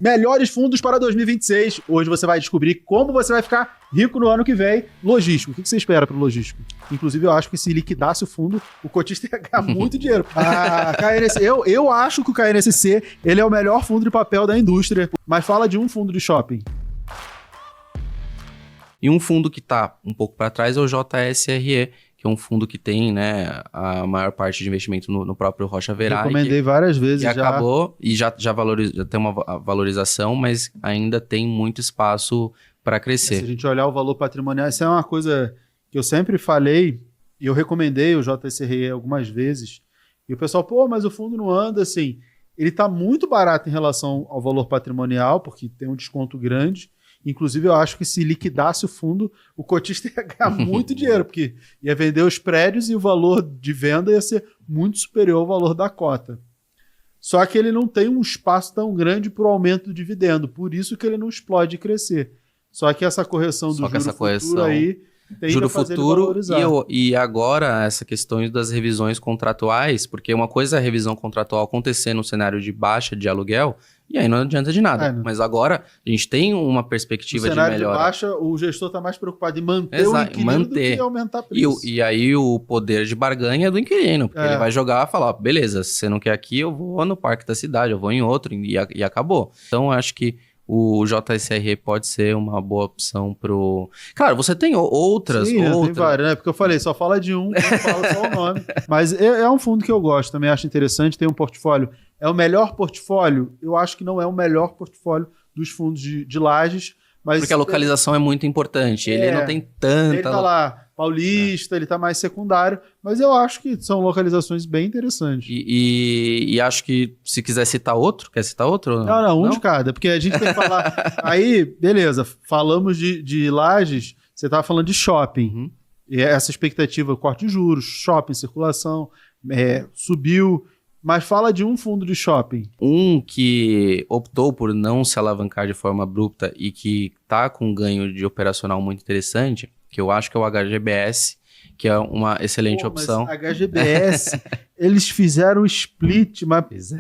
Melhores fundos para 2026. Hoje você vai descobrir como você vai ficar rico no ano que vem. Logístico. O que você espera para o logístico? Inclusive, eu acho que se liquidasse o fundo, o cotista ia ganhar muito dinheiro. KNSC, eu acho que o KNSC ele é o melhor fundo de papel da indústria. Mas fala de um fundo de shopping. E um fundo que está um pouco para trás é o JSRE, que é um fundo que tem, né, a maior parte de investimento no próprio Rocha Verai. Recomendei várias vezes já. já. Acabou e já tem uma valorização, mas ainda tem muito espaço para crescer. Se a gente olhar o valor patrimonial, isso é uma coisa que eu sempre falei, e eu recomendei o JSRE algumas vezes, e o pessoal, mas o fundo não anda assim. Ele está muito barato em relação ao valor patrimonial, porque tem um desconto grande. Inclusive, eu acho que se liquidasse o fundo, o cotista ia ganhar muito dinheiro, porque ia vender os prédios e o valor de venda ia ser muito superior ao valor da cota. Só que ele não tem um espaço tão grande para o aumento do dividendo, por isso que ele não explode crescer. Só que essa correção do juro futuro aí tende a fazer ele valorizar. E agora essa questão das revisões contratuais, porque uma coisa é a revisão contratual acontecer no cenário de baixa de aluguel, e aí não adianta de nada. Mas agora a gente tem uma perspectiva de melhora. No cenário de baixa, o gestor está mais preocupado em manter o inquilino do que aumentar preço. E aí o poder de barganha é do inquilino, porque ele vai jogar e falar, beleza, se você não quer aqui, eu vou no parque da cidade, eu vou em outro, e acabou. Então eu acho que o JSRE pode ser uma boa opção pro... Claro, você tem outras. Sim, tem várias, né? Porque eu falei, só fala de um, não fala só o nome. Mas é um fundo que eu gosto, também acho interessante, tem um portfólio. É o melhor portfólio? Eu acho que não é o melhor portfólio dos fundos de Lajes. Mas porque a localização é muito importante, ele não tem tanta... Ele tá lá, Paulista, ele tá mais secundário, mas eu acho que são localizações bem interessantes. E acho que se quiser citar outro, quer citar outro? Não, um de cada, porque a gente tem que falar... Aí, beleza, falamos de Lajes, você tava falando de shopping, e essa expectativa, corte de juros, shopping, circulação, subiu... Mas fala de um fundo de shopping. Um que optou por não se alavancar de forma abrupta e que está com um ganho de operacional muito interessante, que eu acho que é o HGBS, que é uma excelente opção. Mas HGBS, eles fizeram o split, mas,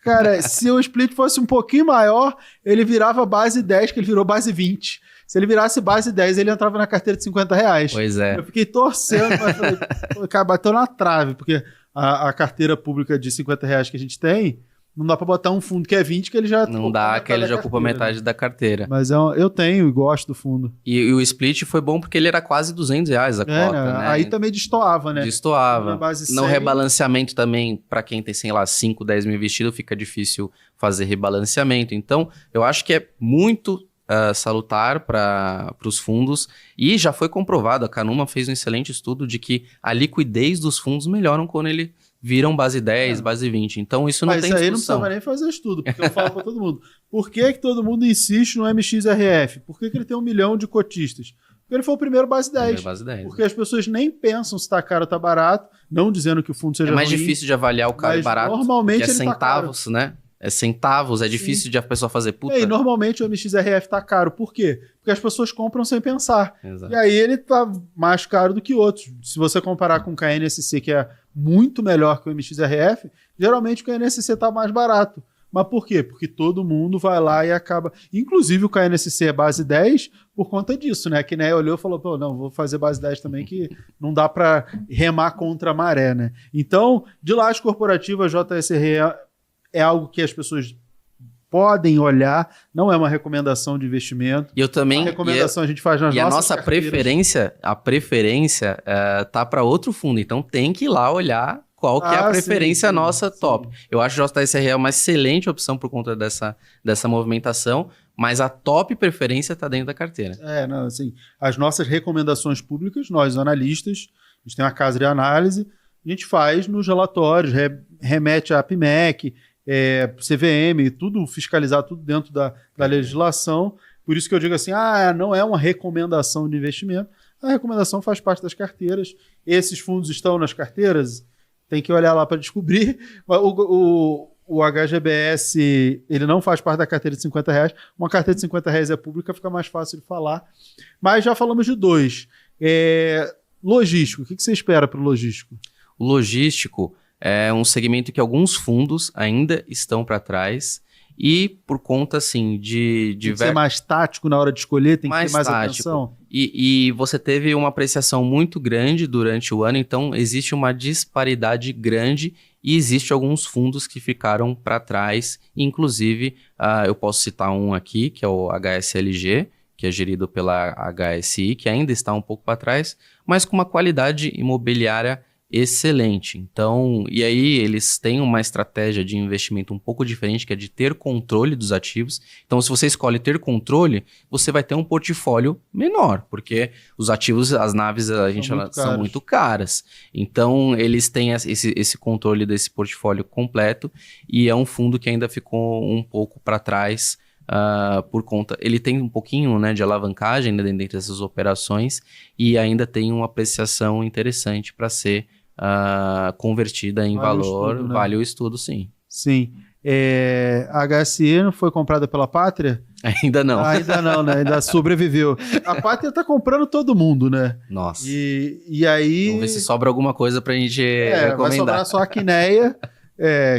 cara, se o split fosse um pouquinho maior, ele virava base 10, que ele virou base 20. Se ele virasse base 10, ele entrava na carteira de R$50. Pois é. Eu fiquei torcendo, mas falei, cara, bateu na trave, porque... A carteira pública de R$50 que a gente tem, não dá para botar um fundo que é 20, que ele já... Não dá, que ele já ocupa metade da carteira. Mas eu tenho e gosto do fundo. E o split foi bom porque ele era quase R$200 a cota, né? Aí também destoava, né? Destoava. No rebalanceamento também, para quem tem, sei lá, 5, 10 mil investido, fica difícil fazer rebalanceamento. Então, eu acho que é muito... salutar para os fundos, e já foi comprovado, a Canuma fez um excelente estudo de que a liquidez dos fundos melhoram quando ele viram base 10, base 20, então isso não tem discussão. Mas aí não precisava nem fazer estudo, porque eu falo para todo mundo, por que todo mundo insiste no MXRF? Por que ele tem 1 milhão de cotistas? Porque ele foi o primeiro base 10. Porque as pessoas nem pensam se está caro ou está barato, não dizendo que o fundo seja ruim. É mais difícil de avaliar o caro e barato, normalmente porque é centavos, né? É centavos, é difícil de a pessoa fazer puta. E normalmente o MXRF tá caro. Por quê? Porque as pessoas compram sem pensar. Exato. E aí ele tá mais caro do que outros. Se você comparar com o KNSC, que é muito melhor que o MXRF, geralmente o KNSC tá mais barato. Mas por quê? Porque todo mundo vai lá e acaba... Inclusive o KNSC é base 10 por conta disso, né? Que né, olhou e falou, não, vou fazer base 10 também, que não dá para remar contra a maré, né? Então, de laje corporativa, JSRE é algo que as pessoas podem olhar, não é uma recomendação de investimento. E eu também... A recomendação a gente faz nas nossas a nossa carteiras. preferência tá para outro fundo, então tem que ir lá olhar qual que é a preferência nossa top. Eu acho que o JSRE é uma excelente opção por conta dessa movimentação, mas a top preferência está dentro da carteira. As nossas recomendações públicas, nós analistas, a gente tem uma casa de análise, a gente faz nos relatórios, remete à APMEC, CVM, tudo fiscalizado, tudo dentro da legislação. Por isso que eu digo assim, não é uma recomendação de investimento. A recomendação faz parte das carteiras. Esses fundos estão nas carteiras? Tem que olhar lá para descobrir. O HGBS, ele não faz parte da carteira de R$50. Uma carteira de R$50 é pública, fica mais fácil de falar. Mas já falamos de dois. Logístico, o que você espera para o logístico? O logístico é um segmento que alguns fundos ainda estão para trás E por conta, assim, Tem que ser mais tático na hora de escolher, tem que ter mais tático. atenção. E você teve uma apreciação muito grande durante o ano, então existe uma disparidade grande e existe alguns fundos que ficaram para trás. Inclusive, eu posso citar um aqui, que é o HSLG, que é gerido pela HSI, que ainda está um pouco para trás, mas com uma qualidade imobiliária excelente. Então, e aí eles têm uma estratégia de investimento um pouco diferente, que é de ter controle dos ativos. Então, se você escolhe ter controle, você vai ter um portfólio menor, porque os ativos, as naves, são muito caras. Então, eles têm esse controle desse portfólio completo e é um fundo que ainda ficou um pouco para trás. Por conta, ele tem um pouquinho, né, de alavancagem, né, dentro dessas operações e ainda tem uma apreciação interessante para ser convertida em valor. Estudo, né? Vale o estudo, sim. Sim. A HSE não foi comprada pela Pátria? Ainda não. Ainda não, né? Ainda sobreviveu. A Pátria tá comprando todo mundo, né? Nossa. E aí... Vamos ver se sobra alguma coisa pra gente recomendar. Vai sobrar só a Quineia.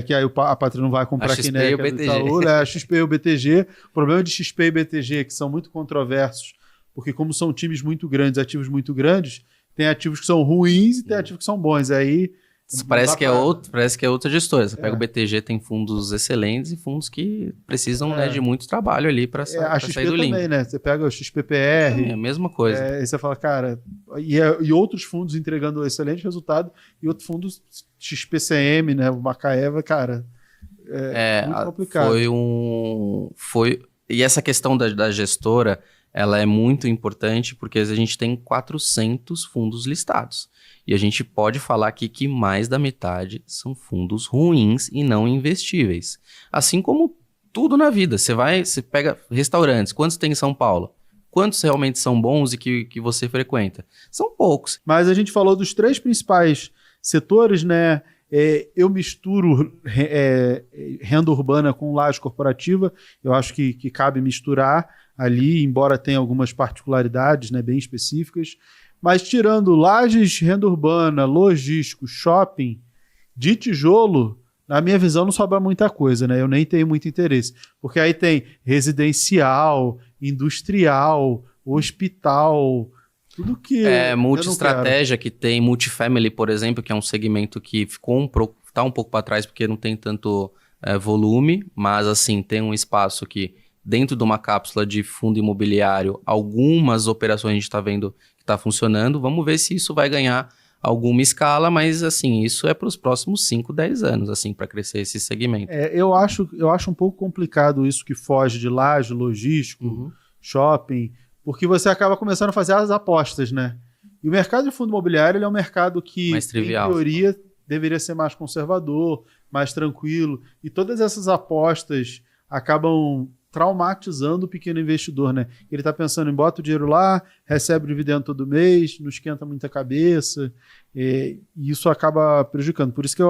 Que aí a Pátria não vai comprar a Quineia, e o BTG. Itaú, né? A XP e o BTG. O problema de XP e BTG, que são muito controversos, porque como são times muito grandes, ativos muito grandes, tem ativos que são ruins e tem ativos que são bons. Aí parece que é outra gestora. Você pega o BTG, tem fundos excelentes e fundos que precisam, né, de muito trabalho ali para sair do limbo. Também, né? Você pega o XPPR. É a mesma coisa. Aí você fala, cara... E outros fundos entregando excelente resultado e outros fundos XPCM, né? O Macaeva, cara... muito complicado. E essa questão da gestora, ela é muito importante porque a gente tem 400 fundos listados. E a gente pode falar aqui que mais da metade são fundos ruins e não investíveis. Assim como tudo na vida. Você pega restaurantes. Quantos tem em São Paulo? Quantos realmente são bons e que você frequenta? São poucos. Mas a gente falou dos 3 principais setores, né? Eu misturo renda urbana com laje corporativa. Eu acho que cabe misturar ali, embora tenha algumas particularidades, né, bem específicas. Mas tirando lajes, renda urbana, logístico, shopping, de tijolo, na minha visão não sobra muita coisa, né? Eu nem tenho muito interesse. Porque aí tem residencial, industrial, hospital, tudo que... multi-estratégia que tem multifamily, por exemplo, que é um segmento que tá um pouco para trás porque não tem tanto volume, mas assim, tem um espaço que dentro de uma cápsula de fundo imobiliário, algumas operações a gente está vendo que está funcionando. Vamos ver se isso vai ganhar alguma escala, mas assim, isso é para os próximos 5, 10 anos, assim, para crescer esse segmento. Eu acho um pouco complicado isso que foge de laje, logístico, shopping, porque você acaba começando a fazer as apostas, né? E o mercado de fundo imobiliário ele é um mercado que, mais trivial, em teoria, deveria ser mais conservador, mais tranquilo, e todas essas apostas acabam traumatizando o pequeno investidor, né? Ele está pensando em bota o dinheiro lá, recebe o dividendo todo mês, não esquenta muita cabeça, e isso acaba prejudicando. Por isso que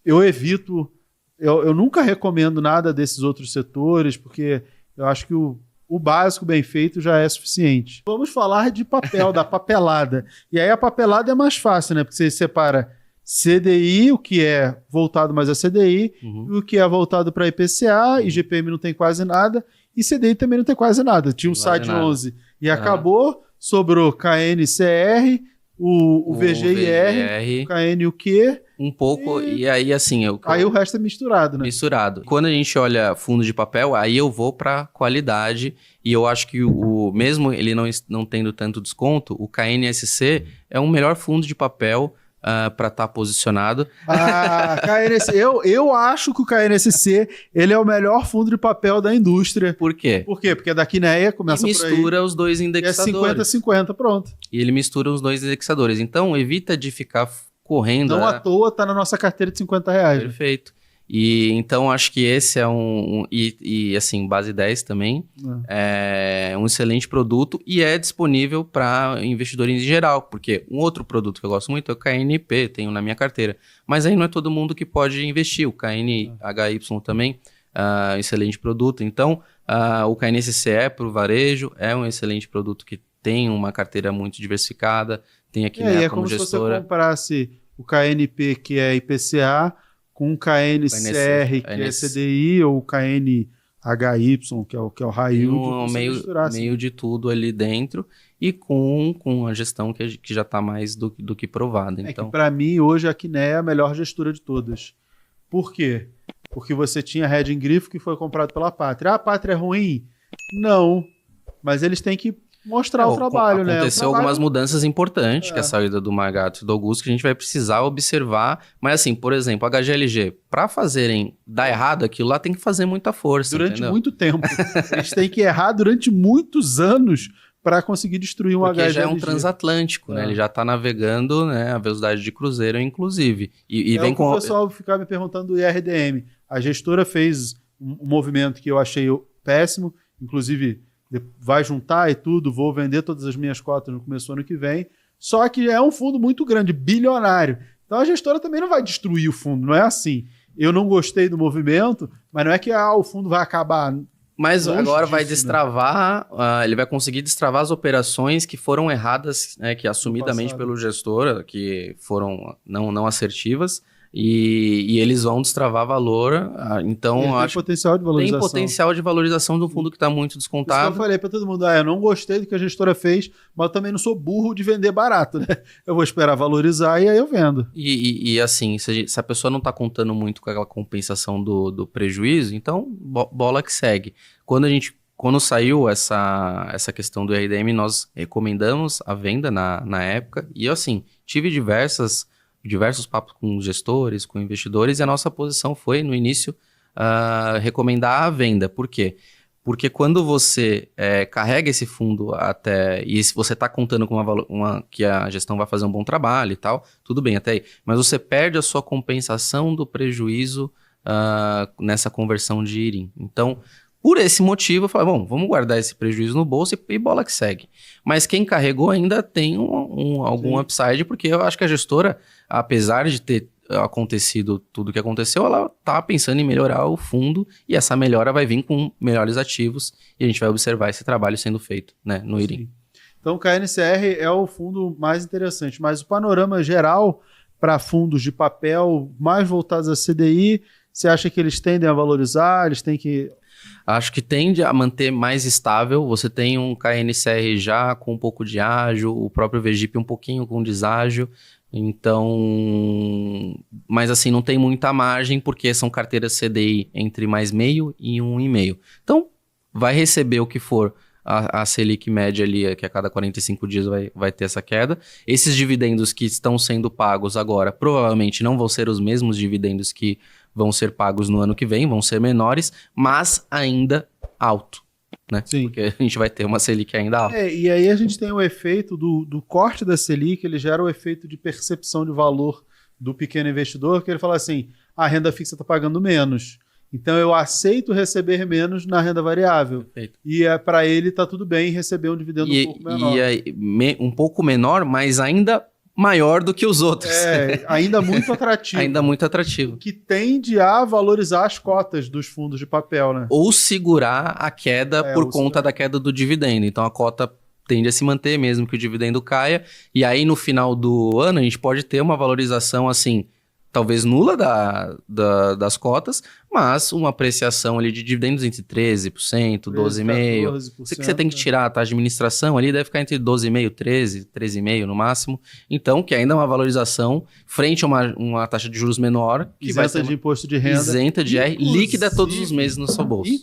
eu evito, eu nunca recomendo nada desses outros setores, porque eu acho que o básico bem feito já é suficiente. Vamos falar de papel, da papelada. E aí a papelada é mais fácil, né? Porque você separa CDI, o que é voltado mais a CDI, e o que é voltado para IPCA, IGPM não tem quase nada, e CDI também não tem quase nada. Tinha um SAD 11 e acabou, sobrou KNCR, o VGIR, o KN o quê? Um pouco, e aí assim... Aí o resto é misturado, né? Misturado. Quando a gente olha fundo de papel, aí eu vou para qualidade, e eu acho que mesmo ele não tendo tanto desconto, o KNSC é um melhor fundo de papel para estar posicionado. KNSC, eu acho que o KNSC ele é o melhor fundo de papel da indústria. Por quê? Por quê? Porque é da Quineia, começa por aí. Mistura os dois indexadores. É 50-50, pronto. E ele mistura os dois indexadores. Então, evita de ficar correndo. Não à toa tá na nossa carteira de R$50. Perfeito. E então acho que esse é e assim, base 10 também é um excelente produto e é disponível para investidores em geral, porque um outro produto que eu gosto muito é o KNP, tenho na minha carteira, mas aí não é todo mundo que pode investir, o KNHY também, excelente produto. Então o KNSCE para o varejo é um excelente produto que tem uma carteira muito diversificada, tem aqui como gestora. Se você comprasse o KNP, que é IPCA, com o KNCR, que é CDI, ou o KNHY, que é o high yield. Meio de tudo ali dentro, e com a gestão que já está mais do que provada. Então, que para mim, hoje, a Quiné é a melhor gestora de todas. Por quê? Porque você tinha a Red em Grifo, que foi comprado pela Pátria. A Pátria é ruim? Não. Mas eles têm que mostrar o trabalho, né? Aconteceu algumas mudanças importantes, que é a saída do Margato e do Augusto, que a gente vai precisar observar. Mas assim, por exemplo, a HGLG, para dar errado aquilo lá, tem que fazer muita força, durante muito tempo. Eles têm que errar durante muitos anos para conseguir destruir um HGLG. Porque já é um transatlântico, né? Ele já está navegando, né, a velocidade de cruzeiro, inclusive. E vem com o pessoal ficar me perguntando do IRDM. A gestora fez um movimento que eu achei péssimo, inclusive vai juntar e tudo, vou vender todas as minhas cotas no começo do ano que vem, só que é um fundo muito grande, bilionário. Então a gestora também não vai destruir o fundo, não é assim. Eu não gostei do movimento, mas não é que o fundo vai acabar. Mas agora vai destravar, ele vai conseguir destravar as operações que foram erradas, né, que assumidamente pelo gestor, que foram não assertivas, e eles vão destravar valor. Então, tem potencial de valorização. Tem potencial de valorização do fundo que está muito descontado. Isso que eu falei para todo mundo, eu não gostei do que a gestora fez, mas eu também não sou burro de vender barato, né? Eu vou esperar valorizar e aí eu vendo. E assim, se a pessoa não está contando muito com aquela compensação do prejuízo, então bola que segue. Quando saiu essa questão do RDM, nós recomendamos a venda na época, e assim, tive diversos papos com gestores, com investidores, e a nossa posição foi, no início, recomendar a venda. Por quê? Porque quando você carrega esse fundo e se você está contando com que a gestão vai fazer um bom trabalho e tal, tudo bem até aí, mas você perde a sua compensação do prejuízo nessa conversão de IRIM. Então, por esse motivo, eu falei, bom, vamos guardar esse prejuízo no bolso e bola que segue. Mas quem carregou ainda tem algum upside, porque eu acho que a gestora, apesar de ter acontecido tudo o que aconteceu, ela tá pensando em melhorar o fundo, e essa melhora vai vir com melhores ativos, e a gente vai observar esse trabalho sendo feito, né, no IRIM. Sim. Então o KNCR é o fundo mais interessante, mas o panorama geral para fundos de papel mais voltados a CDI, você acha que eles tendem a valorizar, eles têm que... Acho que tende a manter mais estável. Você tem um KNCR já com um pouco de ágio, o próprio VGIP um pouquinho com deságio. Então, mas assim, não tem muita margem, porque são carteiras CDI entre mais meio e 1,5. Então, vai receber o que for a Selic média ali, que a cada 45 dias vai ter essa queda. Esses dividendos que estão sendo pagos agora, provavelmente não vão ser os mesmos dividendos que vão ser pagos no ano que vem, vão ser menores, mas ainda alto, né? Sim. Porque a gente vai ter uma Selic ainda alta. E aí a gente tem o efeito do corte da Selic, ele gera o efeito de percepção de valor do pequeno investidor, que ele fala assim, a renda fixa está pagando menos, então eu aceito receber menos na renda variável. Perfeito. E para ele está tudo bem receber um dividendo um pouco menor. Um pouco menor, mas ainda maior do que os outros. Ainda muito atrativo. Ainda muito atrativo. Que tende a valorizar as cotas dos fundos de papel, né? Ou segurar a queda por conta da queda do dividendo. Então a cota tende a se manter mesmo que o dividendo caia. E aí no final do ano a gente pode ter uma valorização assim, talvez nula das cotas, mas uma apreciação ali de dividendos entre 13%, 12,5%. Você que você tem que tirar a taxa de administração ali, deve ficar entre 12,5%, 13,5% no máximo. Então, que ainda é uma valorização frente a uma taxa de juros menor. Que isenta de imposto de renda. Isenta de R, líquida todos os meses no seu bolso.